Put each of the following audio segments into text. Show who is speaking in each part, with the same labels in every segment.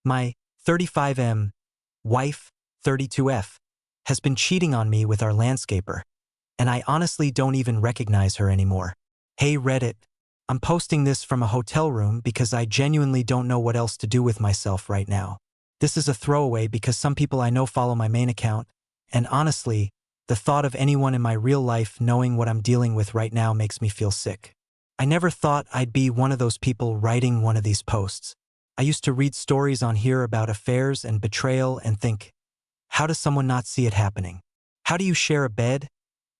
Speaker 1: My 35M wife, 32F, has been cheating on me with our landscaper, and I honestly don't even recognize her anymore. Hey Reddit, I'm posting this from a hotel room because I genuinely don't know what else to do with myself right now. This is a throwaway because some people I know follow my main account, and honestly, the thought of anyone in my real life knowing what I'm dealing with right now makes me feel sick. I never thought I'd be one of those people writing one of these posts. I used to read stories on here about affairs and betrayal and think, how does someone not see it happening? How do you share a bed,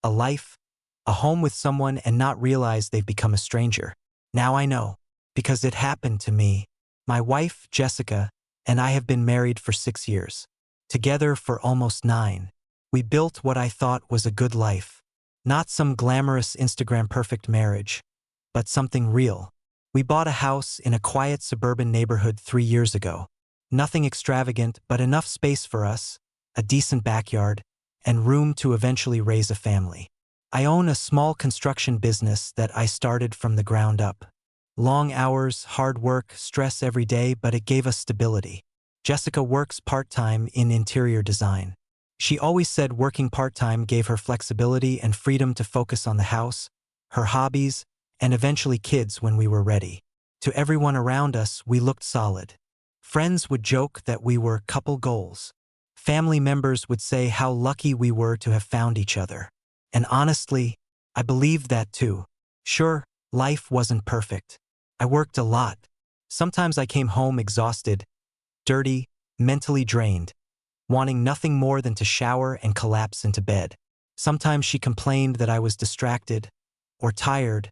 Speaker 1: a life, a home with someone and not realize they've become a stranger? Now I know, because it happened to me. My wife, Jessica, and I have been married for 6 years. Together for almost 9. We built what I thought was a good life. Not some glamorous Instagram perfect marriage, but something real. We bought a house in a quiet suburban neighborhood 3 years ago. Nothing extravagant, but enough space for us, a decent backyard, and room to eventually raise a family. I own a small construction business that I started from the ground up. Long hours, hard work, stress every day, but it gave us stability. Jessica works part-time in interior design. She always said working part-time gave her flexibility and freedom to focus on the house, her hobbies, and eventually kids when we were ready. To everyone around us, we looked solid. Friends would joke that we were couple goals. Family members would say how lucky we were to have found each other. And honestly, I believed that too. Sure, life wasn't perfect. I worked a lot. Sometimes I came home exhausted, dirty, mentally drained, wanting nothing more than to shower and collapse into bed. Sometimes she complained that I was distracted, or tired,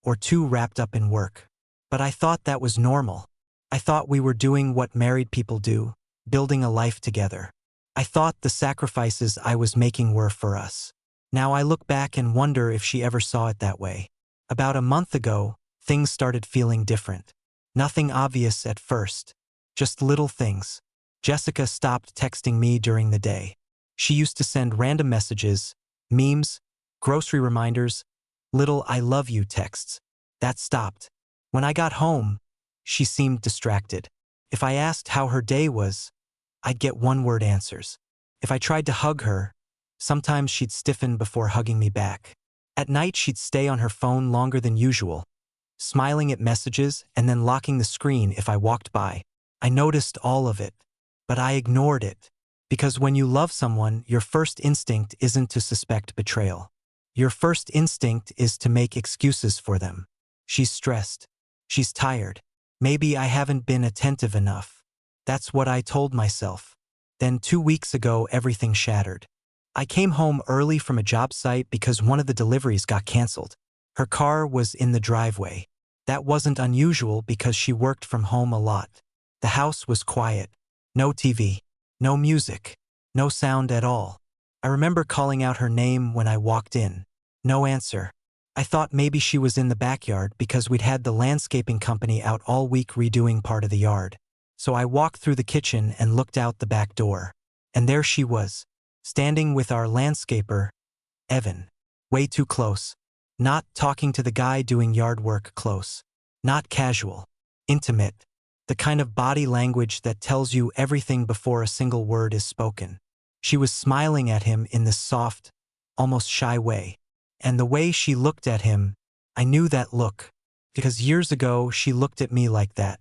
Speaker 1: or too wrapped up in work. But I thought that was normal. I thought we were doing what married people do, building a life together. I thought the sacrifices I was making were for us. Now I look back and wonder if she ever saw it that way. About a month ago, things started feeling different. Nothing obvious at first, just little things. Jessica stopped texting me during the day. She used to send random messages, memes, grocery reminders, little I love you texts. That stopped. When I got home, she seemed distracted. If I asked how her day was, I'd get one-word answers. If I tried to hug her, sometimes she'd stiffen before hugging me back. At night, she'd stay on her phone longer than usual, smiling at messages and then locking the screen if I walked by. I noticed all of it, but I ignored it. Because when you love someone, your first instinct isn't to suspect betrayal. Your first instinct is to make excuses for them. She's stressed. She's tired. Maybe I haven't been attentive enough. That's what I told myself. Then 2 weeks ago, everything shattered. I came home early from a job site because one of the deliveries got canceled. Her car was in the driveway. That wasn't unusual because she worked from home a lot. The house was quiet. No TV. No music. No sound at all. I remember calling out her name when I walked in. No answer. I thought maybe she was in the backyard because we'd had the landscaping company out all week redoing part of the yard. So I walked through the kitchen and looked out the back door. And there she was, standing with our landscaper, Evan. Way too close. Not talking to the guy doing yard work close. Not casual. Intimate. The kind of body language that tells you everything before a single word is spoken. She was smiling at him in this soft, almost shy way. And the way she looked at him, I knew that look, because years ago she looked at me like that.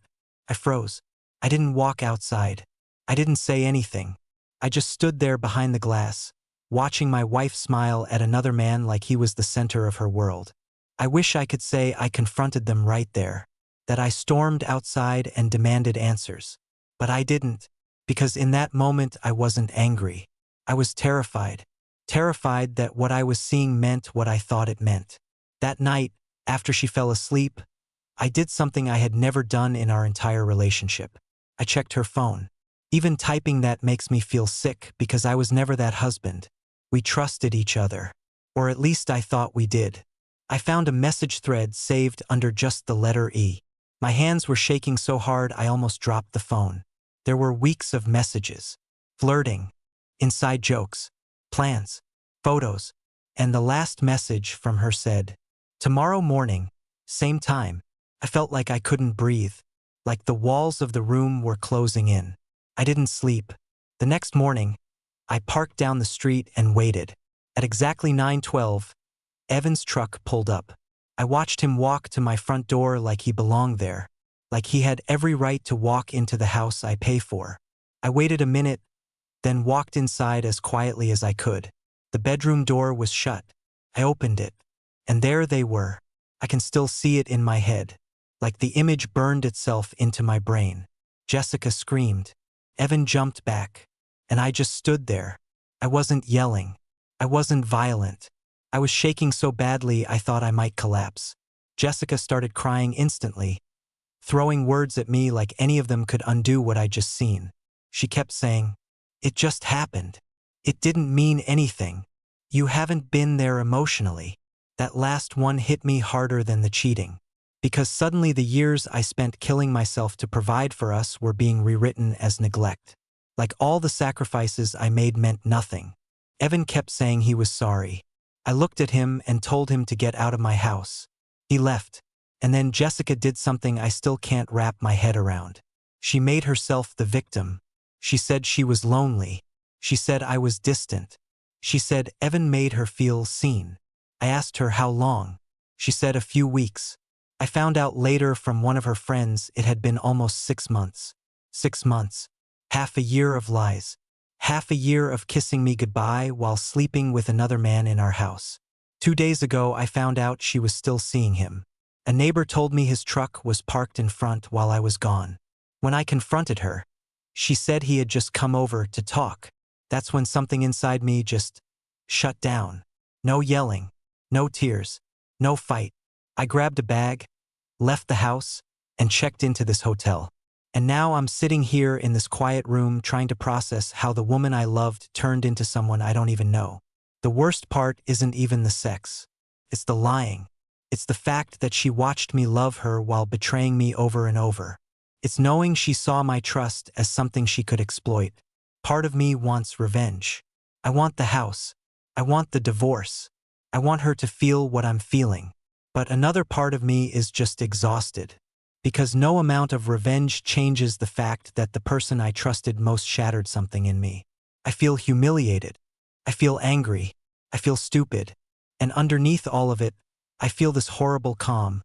Speaker 1: I froze. I didn't walk outside. I didn't say anything. I just stood there behind the glass, watching my wife smile at another man like he was the center of her world. I wish I could say I confronted them right there, that I stormed outside and demanded answers. But I didn't, because in that moment I wasn't angry. I was terrified. Terrified that what I was seeing meant what I thought it meant. That night, after she fell asleep, I did something I had never done in our entire relationship. I checked her phone. Even typing that makes me feel sick because I was never that husband. We trusted each other. Or at least I thought we did. I found a message thread saved under just the letter E. My hands were shaking so hard I almost dropped the phone. There were weeks of messages. Flirting. Inside jokes. Plans. Photos. And the last message from her said, "Tomorrow morning, same time." I felt like I couldn't breathe. like the walls of the room were closing in. I didn't sleep. The next morning, I parked down the street and waited. At exactly 9:12, Evan's truck pulled up. I watched him walk to my front door like he belonged there, like he had every right to walk into the house I pay for. I waited a minute, then walked inside as quietly as I could. The bedroom door was shut. I opened it, and there they were. I can still see it in my head, like the image burned itself into my brain. Jessica screamed. Evan jumped back, and I just stood there. I wasn't yelling. I wasn't violent. I was shaking so badly I thought I might collapse. Jessica started crying instantly, throwing words at me like any of them could undo what I'd just seen. She kept saying, "It just happened. It didn't mean anything. You haven't been there emotionally." That last one hit me harder than the cheating, because suddenly the years I spent killing myself to provide for us were being rewritten as neglect. Like all the sacrifices I made meant nothing. Evan kept saying he was sorry. I looked at him and told him to get out of my house. He left, and then Jessica did something I still can't wrap my head around. She made herself the victim. She said she was lonely. She said I was distant. She said Evan made her feel seen. I asked her how long. She said a few weeks. I found out later from one of her friends it had been almost 6 months. 6 months. Half a year of lies. Half a year of kissing me goodbye while sleeping with another man in our house. 2 days ago I found out she was still seeing him. A neighbor told me his truck was parked in front while I was gone. When I confronted her, she said he had just come over to talk. That's when something inside me just shut down. No yelling. No tears. No fight. I grabbed a bag, left the house, and checked into this hotel. And now I'm sitting here in this quiet room trying to process how the woman I loved turned into someone I don't even know. The worst part isn't even the sex. It's the lying. It's the fact that she watched me love her while betraying me over and over. It's knowing she saw my trust as something she could exploit. Part of me wants revenge. I want the house. I want the divorce. I want her to feel what I'm feeling. But another part of me is just exhausted. Because no amount of revenge changes the fact that the person I trusted most shattered something in me. I feel humiliated. I feel angry. I feel stupid. And underneath all of it, I feel this horrible calm.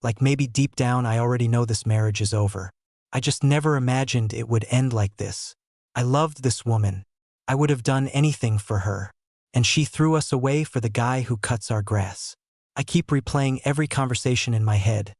Speaker 1: Like maybe deep down I already know this marriage is over. I just never imagined it would end like this. I loved this woman. I would have done anything for her. And she threw us away for the guy who cuts our grass. I keep replaying every conversation in my head,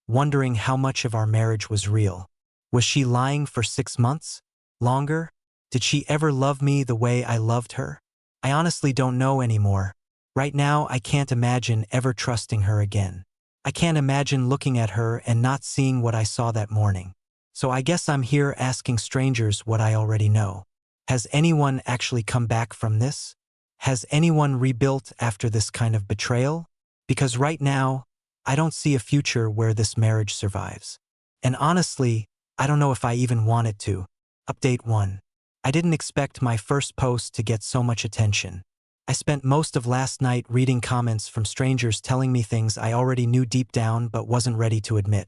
Speaker 1: wondering how much of our marriage was real. Was she lying for 6 months? Longer? Did she ever love me the way I loved her? I honestly don't know anymore. Right now, I can't imagine ever trusting her again. I can't imagine looking at her and not seeing what I saw that morning. So I guess I'm here asking strangers what I already know. Has anyone actually come back from this? Has anyone rebuilt after this kind of betrayal? Because right now, I don't see a future where this marriage survives. And honestly, I don't know if I even want it to. Update 1. I didn't expect my first post to get so much attention. I spent most of last night reading comments from strangers telling me things I already knew deep down but wasn't ready to admit.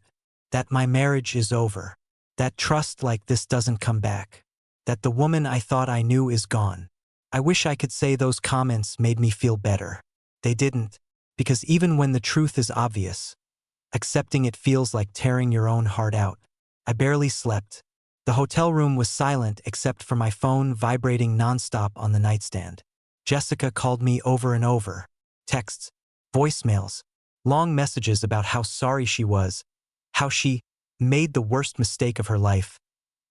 Speaker 1: That my marriage is over. That trust like this doesn't come back. That the woman I thought I knew is gone. I wish I could say those comments made me feel better. They didn't, because even when the truth is obvious, accepting it feels like tearing your own heart out. I barely slept. The hotel room was silent except for my phone vibrating nonstop on the nightstand. Jessica called me over and over. Texts, voicemails, long messages about how sorry she was, how she made the worst mistake of her life,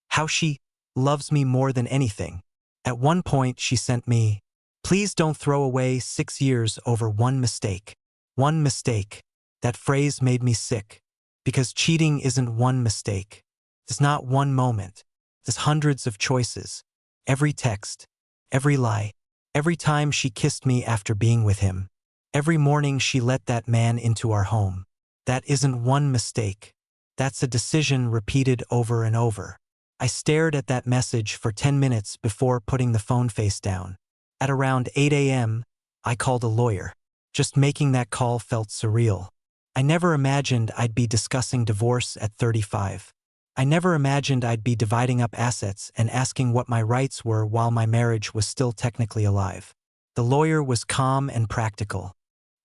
Speaker 1: how she loves me more than anything. At one point, she sent me, "Please don't throw away 6 years over one mistake." One mistake. That phrase made me sick. Because cheating isn't one mistake. It's not one moment. There's hundreds of choices. Every text. Every lie. Every time she kissed me after being with him. Every morning she let that man into our home. That isn't one mistake. That's a decision repeated over and over. I stared at that message for 10 minutes before putting the phone face down. At around 8 a.m., I called a lawyer. Just making that call felt surreal. I never imagined I'd be discussing divorce at 35. I never imagined I'd be dividing up assets and asking what my rights were while my marriage was still technically alive. The lawyer was calm and practical.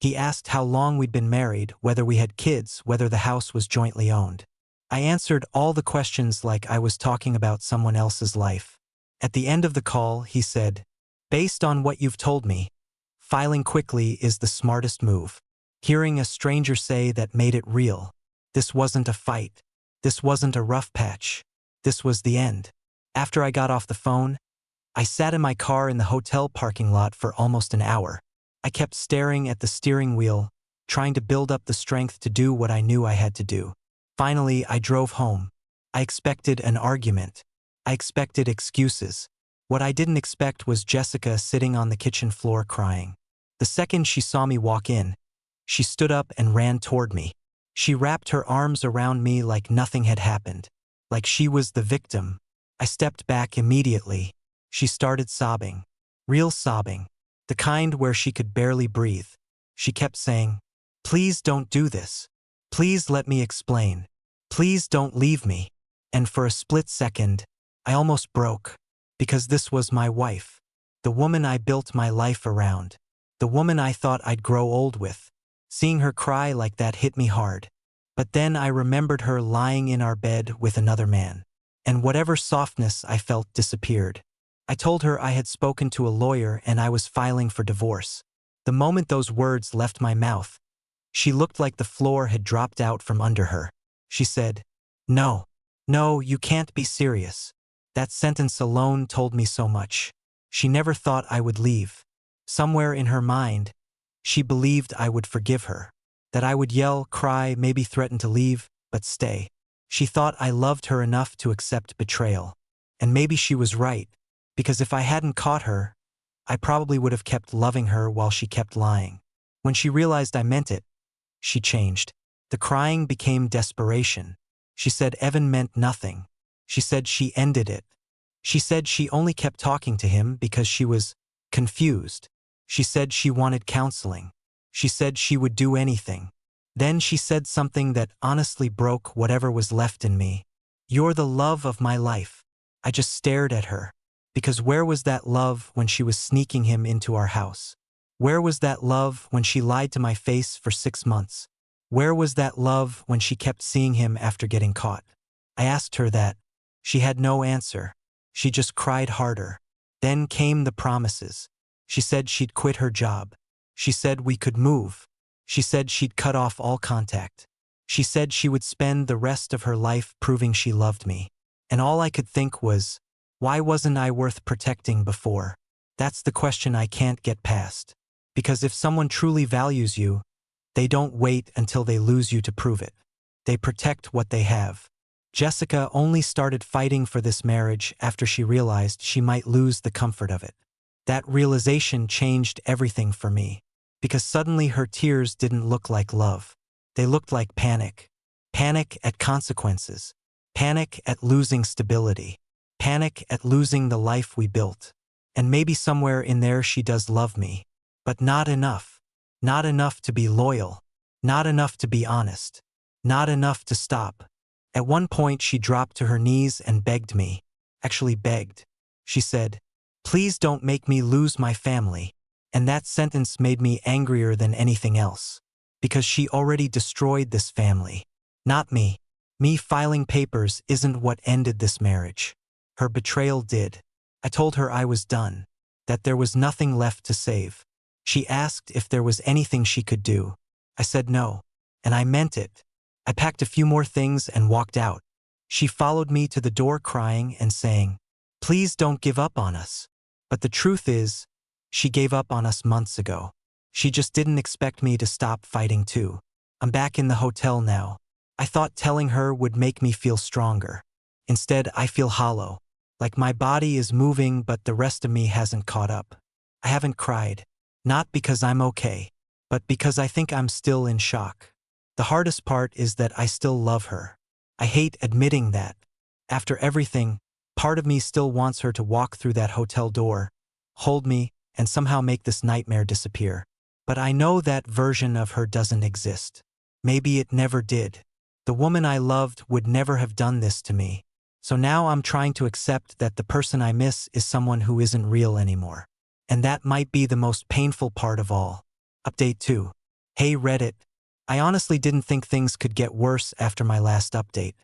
Speaker 1: He asked how long we'd been married, whether we had kids, whether the house was jointly owned. I answered all the questions like I was talking about someone else's life. At the end of the call, he said, "Based on what you've told me, filing quickly is the smartest move." Hearing a stranger say that made it real. This wasn't a fight. This wasn't a rough patch. This was the end. After I got off the phone, I sat in my car in the hotel parking lot for almost an hour. I kept staring at the steering wheel, trying to build up the strength to do what I knew I had to do. Finally, I drove home. I expected an argument. I expected excuses. What I didn't expect was Jessica sitting on the kitchen floor crying. The second she saw me walk in, she stood up and ran toward me. She wrapped her arms around me like nothing had happened, like she was the victim. I stepped back immediately. She started sobbing. Real sobbing. The kind where she could barely breathe. She kept saying, "Please don't do this. Please let me explain. Please don't leave me." And for a split second, I almost broke. Because this was my wife. The woman I built my life around. The woman I thought I'd grow old with. Seeing her cry like that hit me hard. But then I remembered her lying in our bed with another man. And whatever softness I felt disappeared. I told her I had spoken to a lawyer and I was filing for divorce. The moment those words left my mouth, she looked like the floor had dropped out from under her. She said, "No, no, you can't be serious." That sentence alone told me so much. She never thought I would leave. Somewhere in her mind, she believed I would forgive her. That I would yell, cry, maybe threaten to leave, but stay. She thought I loved her enough to accept betrayal. And maybe she was right, because if I hadn't caught her, I probably would have kept loving her while she kept lying. When she realized I meant it, she changed. The crying became desperation. She said Evan meant nothing. She said she ended it. She said she only kept talking to him because she was confused. She said she wanted counseling. She said she would do anything. Then she said something that honestly broke whatever was left in me. "You're the love of my life." I just stared at her. Because where was that love when she was sneaking him into our house? Where was that love when she lied to my face for 6 months? Where was that love when she kept seeing him after getting caught? I asked her that. She had no answer. She just cried harder. Then came the promises. She said she'd quit her job. She said we could move. She said she'd cut off all contact. She said she would spend the rest of her life proving she loved me. And all I could think was, why wasn't I worth protecting before? That's the question I can't get past. Because if someone truly values you, they don't wait until they lose you to prove it. They protect what they have. Jessica only started fighting for this marriage after she realized she might lose the comfort of it. That realization changed everything for me. Because suddenly her tears didn't look like love. They looked like panic. Panic at consequences. Panic at losing stability. Panic at losing the life we built. And maybe somewhere in there she does love me. But not enough. Not enough to be loyal. Not enough to be honest. Not enough to stop. At one point she dropped to her knees and begged me. Actually begged. She said, "Please don't make me lose my family." And that sentence made me angrier than anything else. Because she already destroyed this family. Not me. Me filing papers isn't what ended this marriage. Her betrayal did. I told her I was done. That there was nothing left to save. She asked if there was anything she could do. I said no. And I meant it. I packed a few more things and walked out. She followed me to the door crying and saying, "Please don't give up on us." But the truth is, she gave up on us months ago. She just didn't expect me to stop fighting too. I'm back in the hotel now. I thought telling her would make me feel stronger. Instead, I feel hollow. Like my body is moving but the rest of me hasn't caught up. I haven't cried. Not because I'm okay, but because I think I'm still in shock. The hardest part is that I still love her. I hate admitting that. After everything, part of me still wants her to walk through that hotel door, hold me, and somehow make this nightmare disappear. But I know that version of her doesn't exist. Maybe it never did. The woman I loved would never have done this to me. So now I'm trying to accept that the person I miss is someone who isn't real anymore. And that might be the most painful part of all. Update 2. Hey Reddit. I honestly didn't think things could get worse after my last update.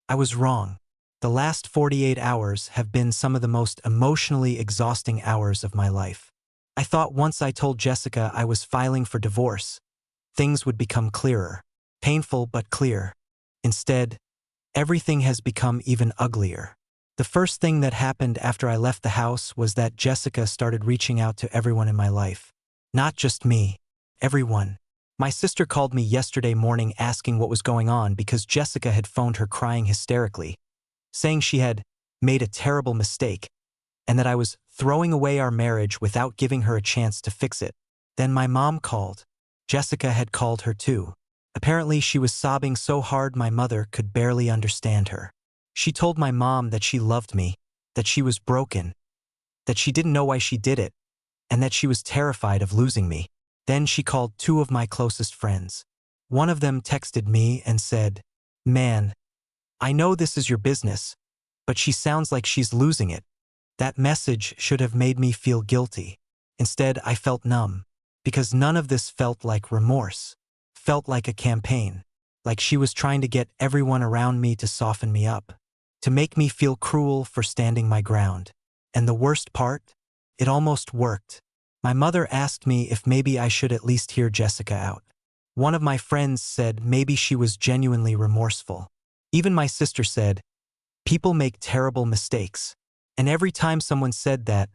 Speaker 1: I was wrong. The last 48 hours have been some of the most emotionally exhausting hours of my life. I thought once I told Jessica I was filing for divorce, things would become clearer. Painful but clear. Instead, everything has become even uglier. The first thing that happened after I left the house was that Jessica started reaching out to everyone in my life. Not just me. Everyone. My sister called me yesterday morning asking what was going on because Jessica had phoned her crying hysterically, saying she had made a terrible mistake and that I was throwing away our marriage without giving her a chance to fix it. Then my mom called. Jessica had called her too. Apparently she was sobbing so hard my mother could barely understand her. She told my mom that she loved me, that she was broken, that she didn't know why she did it, and that she was terrified of losing me. Then she called 2 of my closest friends. One of them texted me and said, "Man, I know this is your business, but she sounds like she's losing it." That message should have made me feel guilty. Instead, I felt numb, because none of this felt like remorse. Felt like a campaign, like she was trying to get everyone around me to soften me up, to make me feel cruel for standing my ground. And the worst part? It almost worked. My mother asked me if maybe I should at least hear Jessica out. One of my friends said maybe she was genuinely remorseful. Even my sister said, "People make terrible mistakes." And every time someone said that,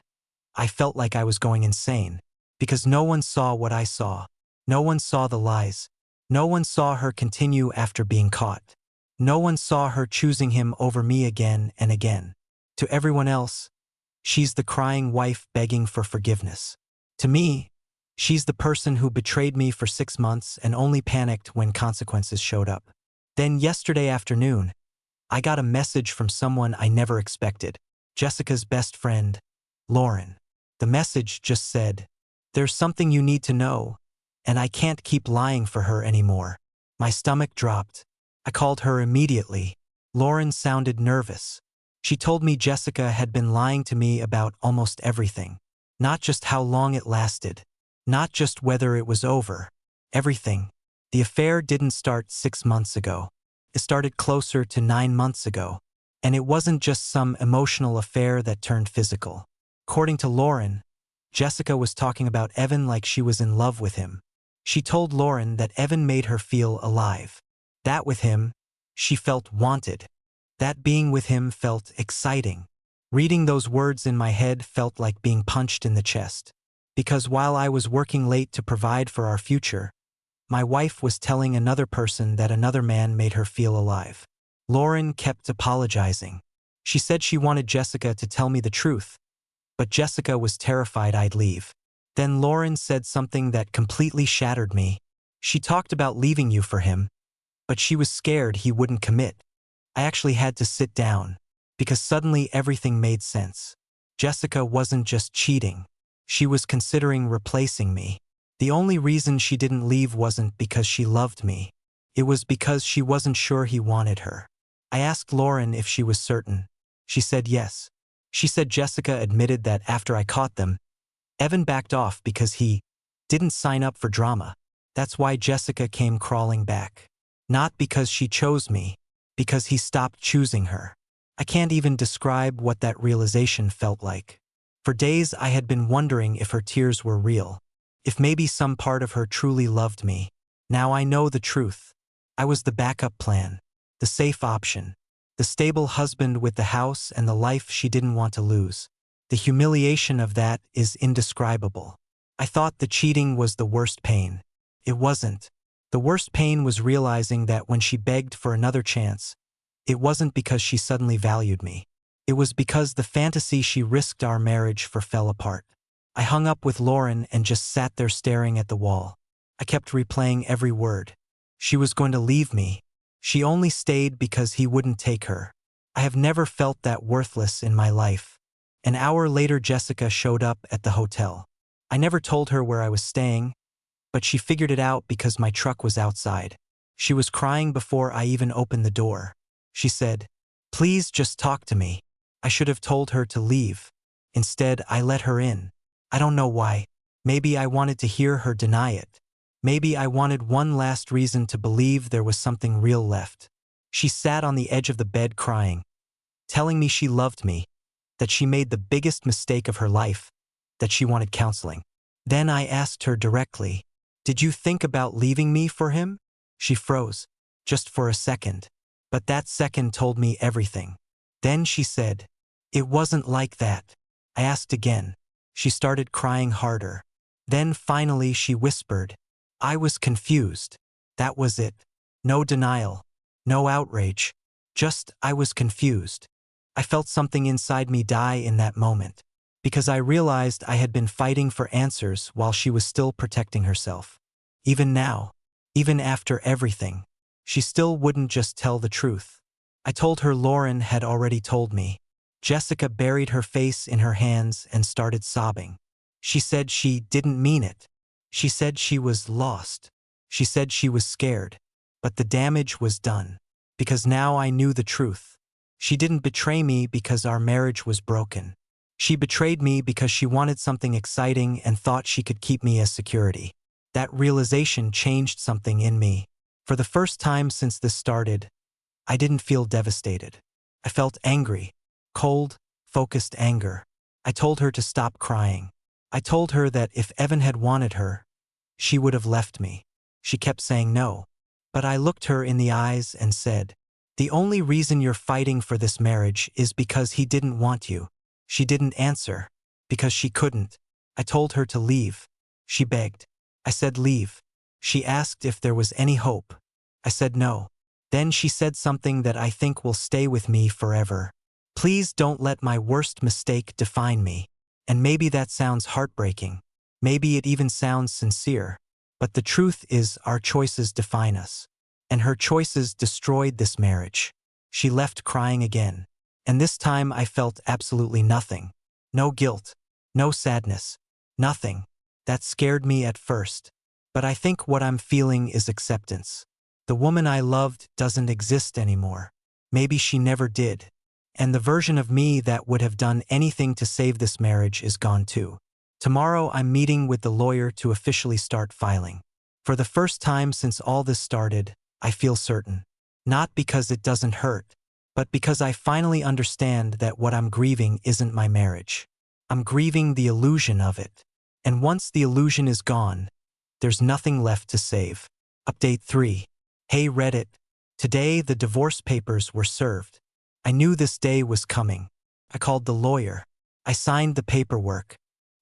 Speaker 1: I felt like I was going insane, because no one saw what I saw. No one saw the lies. No one saw her continue after being caught. No one saw her choosing him over me again and again. To everyone else, she's the crying wife begging for forgiveness. To me, she's the person who betrayed me for 6 months and only panicked when consequences showed up. Then yesterday afternoon, I got a message from someone I never expected. Jessica's best friend, Lauren. The message just said, "There's something you need to know, and I can't keep lying for her anymore." My stomach dropped. I called her immediately. Lauren sounded nervous. She told me Jessica had been lying to me about almost everything. Not just how long it lasted. Not just whether it was over. Everything. The affair didn't start 6 months ago. It started closer to 9 months ago. And it wasn't just some emotional affair that turned physical. According to Lauren, Jessica was talking about Evan like she was in love with him. She told Lauren that Evan made her feel alive. That with him, she felt wanted. That being with him felt exciting. Reading those words in my head felt like being punched in the chest. Because while I was working late to provide for our future, my wife was telling another person that another man made her feel alive. Lauren kept apologizing. She said she wanted Jessica to tell me the truth, but Jessica was terrified I'd leave. Then Lauren said something that completely shattered me. She talked about leaving you for him, but she was scared he wouldn't commit. I actually had to sit down, because suddenly everything made sense. Jessica wasn't just cheating. She was considering replacing me. The only reason she didn't leave wasn't because she loved me. It was because she wasn't sure he wanted her. I asked Lauren if she was certain. She said yes. She said Jessica admitted that after I caught them, Evan backed off because he didn't sign up for drama. That's why Jessica came crawling back. Not because she chose me, because he stopped choosing her. I can't even describe what that realization felt like. For days I had been wondering if her tears were real, if maybe some part of her truly loved me. Now I know the truth. I was the backup plan, the safe option, the stable husband with the house and the life she didn't want to lose. The humiliation of that is indescribable. I thought the cheating was the worst pain. It wasn't. The worst pain was realizing that when she begged for another chance, it wasn't because she suddenly valued me. It was because the fantasy she risked our marriage for fell apart. I hung up with Lauren and just sat there staring at the wall. I kept replaying every word. She was going to leave me. She only stayed because he wouldn't take her. I have never felt that worthless in my life. An hour later, Jessica showed up at the hotel. I never told her where I was staying, but she figured it out because my truck was outside. She was crying before I even opened the door. She said, "Please just talk to me." I should have told her to leave. Instead, I let her in. I don't know why. Maybe I wanted to hear her deny it. Maybe I wanted one last reason to believe there was something real left. She sat on the edge of the bed crying, telling me she loved me, that she made the biggest mistake of her life, that she wanted counseling. Then I asked her directly, "Did you think about leaving me for him?" She froze, just for a second. But that second told me everything. Then she said, "It wasn't like that." I asked again. She started crying harder. Then finally she whispered, "I was confused." That was it. No denial. No outrage. Just, I was confused. I felt something inside me die in that moment, because I realized I had been fighting for answers while she was still protecting herself. Even now, even after everything, she still wouldn't just tell the truth. I told her Lauren had already told me. Jessica buried her face in her hands and started sobbing. She said she didn't mean it. She said she was lost. She said she was scared. But the damage was done. Because now I knew the truth. She didn't betray me because our marriage was broken. She betrayed me because she wanted something exciting and thought she could keep me as security. That realization changed something in me. For the first time since this started, I didn't feel devastated. I felt angry. Cold, focused anger. I told her to stop crying. I told her that if Evan had wanted her, she would have left me. She kept saying no. But I looked her in the eyes and said, "The only reason you're fighting for this marriage is because he didn't want you." She didn't answer, because she couldn't. I told her to leave. She begged. I said leave. She asked if there was any hope. I said no. Then she said something that I think will stay with me forever. "Please don't let my worst mistake define me." And maybe that sounds heartbreaking. Maybe it even sounds sincere. But the truth is our choices define us. And her choices destroyed this marriage. She left crying again. And this time I felt absolutely nothing. No guilt. No sadness. Nothing. That scared me at first. But I think what I'm feeling is acceptance. The woman I loved doesn't exist anymore. Maybe she never did. And the version of me that would have done anything to save this marriage is gone too. Tomorrow I'm meeting with the lawyer to officially start filing. For the first time since all this started, I feel certain. Not because it doesn't hurt, but because I finally understand that what I'm grieving isn't my marriage. I'm grieving the illusion of it. And once the illusion is gone, there's nothing left to save. Update 3. Hey Reddit. Today the divorce papers were served. I knew this day was coming. I called the lawyer. I signed the paperwork.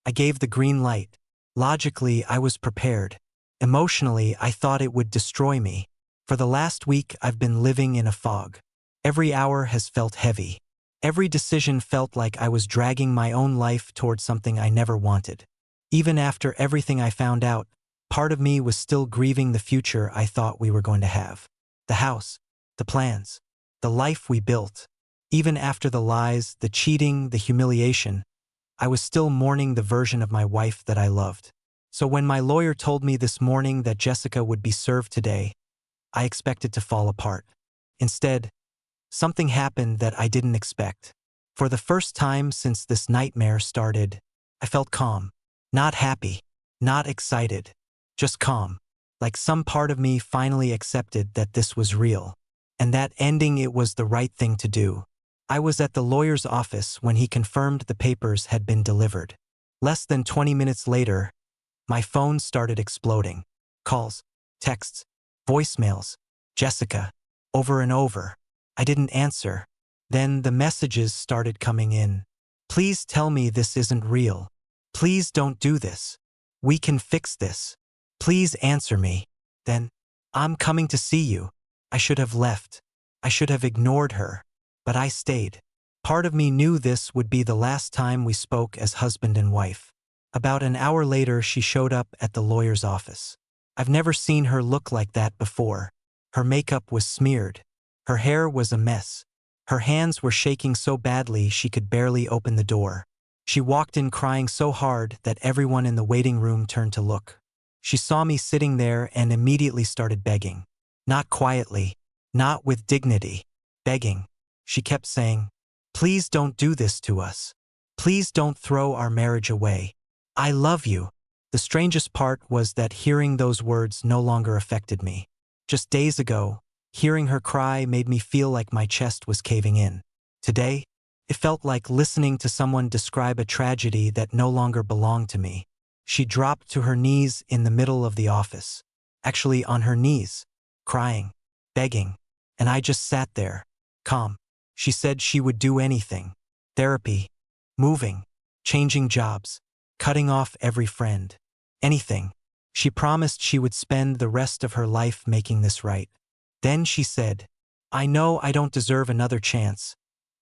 Speaker 1: I gave the green light. Logically, I was prepared. Emotionally, I thought it would destroy me. For the last week, I've been living in a fog. Every hour has felt heavy. Every decision felt like I was dragging my own life toward something I never wanted. Even after everything I found out, part of me was still grieving the future I thought we were going to have. The house, the plans, the life we built. Even after the lies, the cheating, the humiliation, I was still mourning the version of my wife that I loved. So when my lawyer told me this morning that Jessica would be served today, I expected to fall apart. Instead, something happened that I didn't expect. For the first time since this nightmare started, I felt calm. Not happy, not excited, just calm. Like some part of me finally accepted that this was real. And that ending it was the right thing to do. I was at the lawyer's office when he confirmed the papers had been delivered. Less than 20 minutes later, my phone started exploding. Calls, texts, voicemails, Jessica, over and over. I didn't answer. Then the messages started coming in. "Please tell me this isn't real. Please don't do this. We can fix this. Please answer me." Then, "I'm coming to see you." I should have left. I should have ignored her. But I stayed. Part of me knew this would be the last time we spoke as husband and wife. About an hour later, she showed up at the lawyer's office. I've never seen her look like that before. Her makeup was smeared. Her hair was a mess. Her hands were shaking so badly she could barely open the door. She walked in crying so hard that everyone in the waiting room turned to look. She saw me sitting there and immediately started begging. Not quietly, not with dignity, begging. She kept saying, "Please don't do this to us. Please don't throw our marriage away. I love you." The strangest part was that hearing those words no longer affected me. Just days ago, hearing her cry made me feel like my chest was caving in. Today, it felt like listening to someone describe a tragedy that no longer belonged to me. She dropped to her knees in the middle of the office. Actually on her knees, crying, begging, and I just sat there, calm. She said she would do anything. Therapy, moving, changing jobs, cutting off every friend. Anything. She promised she would spend the rest of her life making this right. Then she said, "I know I don't deserve another chance,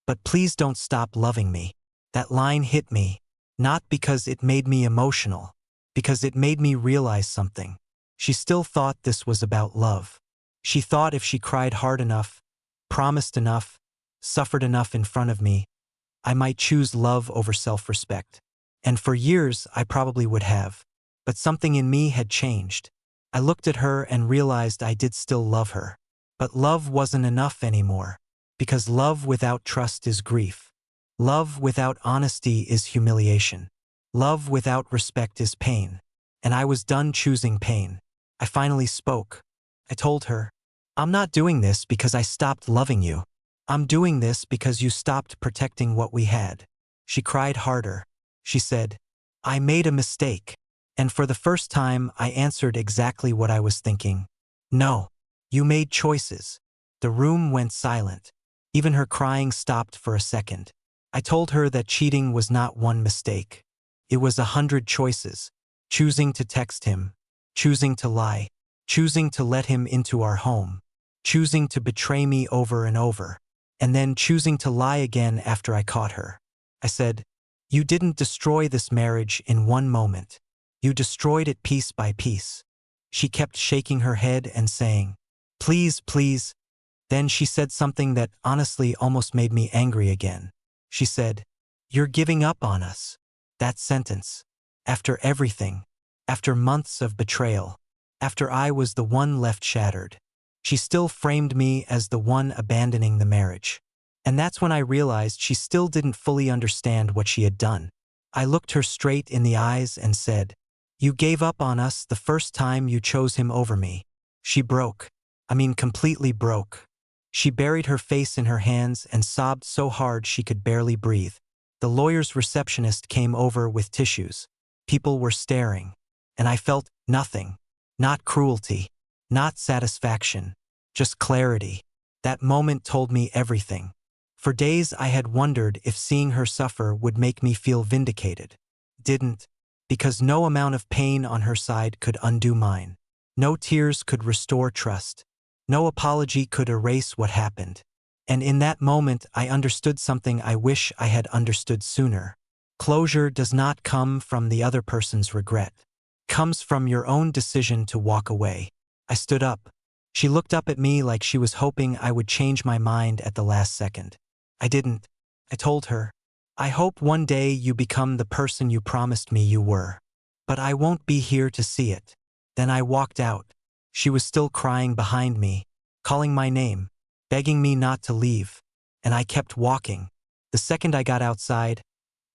Speaker 1: but please don't stop loving me." That line hit me, not because it made me emotional, because it made me realize something. She still thought this was about love. She thought if she cried hard enough, promised enough, suffered enough in front of me, I might choose love over self-respect. And for years, I probably would have. But something in me had changed. I looked at her and realized I did still love her. But love wasn't enough anymore. Because love without trust is grief. Love without honesty is humiliation. Love without respect is pain. And I was done choosing pain. I finally spoke. I told her, "I'm not doing this because I stopped loving you. I'm doing this because you stopped protecting what we had." She cried harder. She said, "I made a mistake." And for the first time, I answered exactly what I was thinking. "No, you made choices." The room went silent. Even her crying stopped for a second. I told her that cheating was not one mistake. It was 100 choices. Choosing to text him, choosing to lie, choosing to let him into our home, choosing to betray me over and over, and then choosing to lie again after I caught her. I said, "You didn't destroy this marriage in one moment. You destroyed it piece by piece." She kept shaking her head and saying, "Please, please." Then she said something that honestly almost made me angry again. She said, "You're giving up on us." That sentence. After everything. After months of betrayal. After I was the one left shattered. She still framed me as the one abandoning the marriage. And that's when I realized she still didn't fully understand what she had done. I looked her straight in the eyes and said, "You gave up on us the first time you chose him over me." She broke. I mean, completely broke. She buried her face in her hands and sobbed so hard she could barely breathe. The lawyer's receptionist came over with tissues. People were staring. And I felt nothing. Not cruelty. Not satisfaction. Just clarity. That moment told me everything. For days I had wondered if seeing her suffer would make me feel vindicated. Didn't. Because no amount of pain on her side could undo mine. No tears could restore trust. No apology could erase what happened. And in that moment I understood something I wish I had understood sooner. Closure does not come from the other person's regret. It comes from your own decision to walk away. I stood up. She looked up at me like she was hoping I would change my mind at the last second. I didn't. I told her, "I hope one day you become the person you promised me you were. But I won't be here to see it." Then I walked out. She was still crying behind me, calling my name, begging me not to leave. And I kept walking. The second I got outside,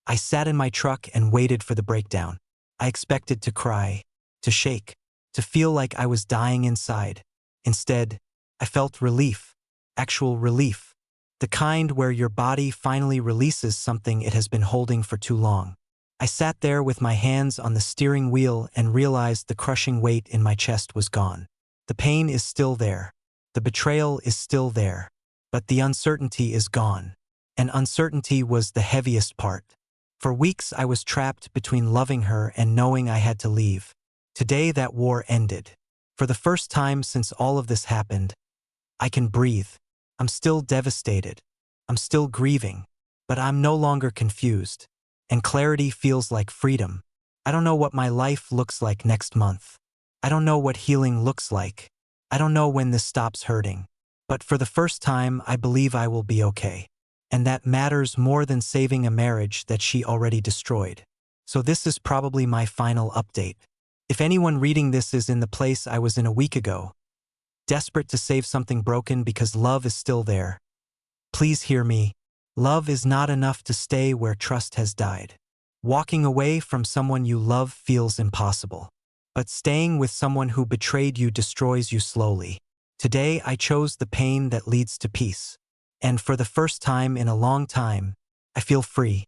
Speaker 1: I sat in my truck and waited for the breakdown. I expected to cry, to shake, to feel like I was dying inside. Instead, I felt relief. Actual relief. The kind where your body finally releases something it has been holding for too long. I sat there with my hands on the steering wheel and realized the crushing weight in my chest was gone. The pain is still there. The betrayal is still there. But the uncertainty is gone. And uncertainty was the heaviest part. For weeks I was trapped between loving her and knowing I had to leave. Today that war ended. For the first time since all of this happened, I can breathe. I'm still devastated. I'm still grieving. But I'm no longer confused. And clarity feels like freedom. I don't know what my life looks like next month. I don't know what healing looks like. I don't know when this stops hurting. But for the first time, I believe I will be okay. And that matters more than saving a marriage that she already destroyed. So this is probably my final update. If anyone reading this is in the place I was in a week ago, desperate to save something broken because love is still there. Please hear me. Love is not enough to stay where trust has died. Walking away from someone you love feels impossible. But staying with someone who betrayed you destroys you slowly. Today, I chose the pain that leads to peace. And for the first time in a long time, I feel free.